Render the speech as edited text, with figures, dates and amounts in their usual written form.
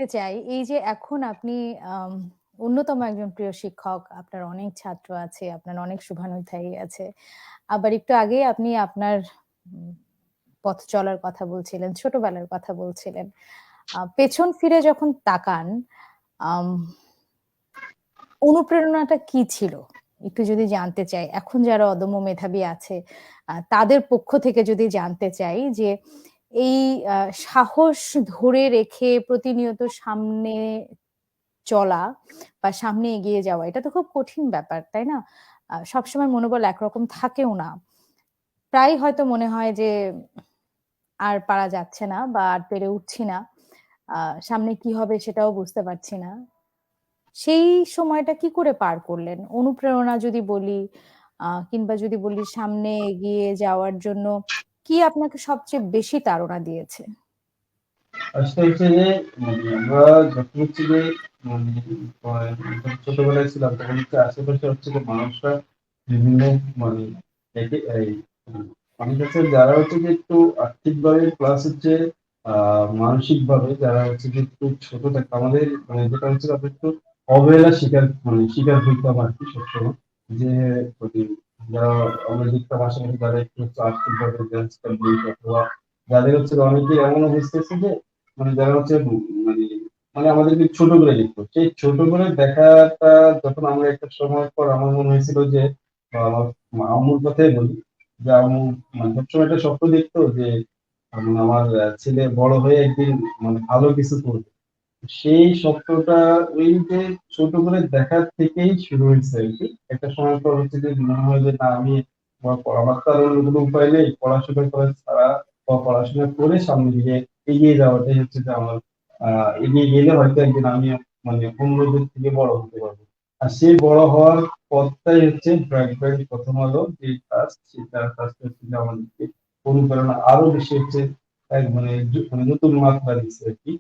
জানতে চাই, এই যে এখন আপনি আম অন্যতম একজন প্রিয় শিক্ষক, আপনার অনেক ছাত্র আছে, আপনার অনেক শুভানুধ্যায়ী আছে। আবার একটু আগেই আপনি আপনার উম পথ চলার কথা বলছিলেন, ছোটবেলার কথা বলছিলেন। পেছন ফিরে যখন তাকান, আম অনুপ্রেরণাটা কি ছিল? একটু যদি জানতে চাই। এখন যারা অদম্য মেধাবী আছে, তাদের পক্ষ থেকে যদি জানতে চাই যে এই আ সাহস ধরে রেখে প্রতিনিয়ত সামনে চলা বা সামনে এগিয়ে যাওয়া, এটা তো খুব কঠিন ব্যাপার, তাই না? সবসময় মনোবল একরকম থাকেও না। প্রায়ই হয়তো মনে হয় যে আর পারা যাচ্ছে না বা আর পেরে উঠছি না। আ সামনে কি হবে সেটাও বুঝতে পারছি না। সেই সময়টা কি করে পার করলেন? অনুপ্রেরণা যদি বলি কিংবা যদি বলি সামনে এগিয়ে যাওয়ার জন্য কি আপনাকে সবচেয়ে বেশি তাড়না দিয়েছে? আসলে হচ্ছে যে আমরা যখন হচ্ছে যে মানে যখন ছোটবেলায় ছিলাম তখন হচ্ছে আশেপাশে হচ্ছে যে মানুষরা বিভিন্ন মানে এই মানুষ আছে যারা হচ্ছে যে একটু আর্থিকভাবে প্লাস হচ্ছে মানসিকভাবে যারা হচ্ছে যে একটু ছোট থাকে আমাদের মানে যেটা হচ্ছে আমরা একটু অবহেলা শিকার হইতাম আর কি সবসময় যে মানে যারা আমরা দেখতাম আশেপাশে যারা একটু হচ্ছে আর্থিকভাবে অথবা যাদের হচ্ছে অনেকে এমন অবস্থা আছে যে মানে যারা হচ্ছে মানে মানে আমাদেরকে ছোট করে দেখতো সেই ছোট করে দেখাটা যখন আমরা একটা সময় পর আমার মনে হয়েছিল যে আমার আম্মুর কথাই বলি যে আম্মু মানে সবসময় একটা স্বপ্ন দেখতো যে আমার ছেলে বড় হয়ে একদিন মানে ভালো কিছু করবে সেই স্বপ্নটা ওই যে ছোট করে দেখার থেকেই শুরু হয়েছে আর কি একটা সময় পর হচ্ছে যে মনে হয় যে না আমি আমার তো আর অন্য কোনো উপায় নেই পড়াশোনা করা ছাড়া বা পড়াশোনা করে সামনে দিকে এগিয়ে যাওয়াটাই হচ্ছে যে আমার এগিয়ে গেলে হয়তো একদিন আমি মানে অন্যদের থেকে বড় হতে পারবো আর সেই বড় হওয়ার পথটাই হচ্ছে ব্রাইট ব্রাইট প্রথম আলো যে কাজ সেটা কাজটা হচ্ছে যে আমাদেরকে অনুপ্রেরণা আরো বেশি হচ্ছে এক মানে নতুন মাত্রা দিচ্ছে আর কি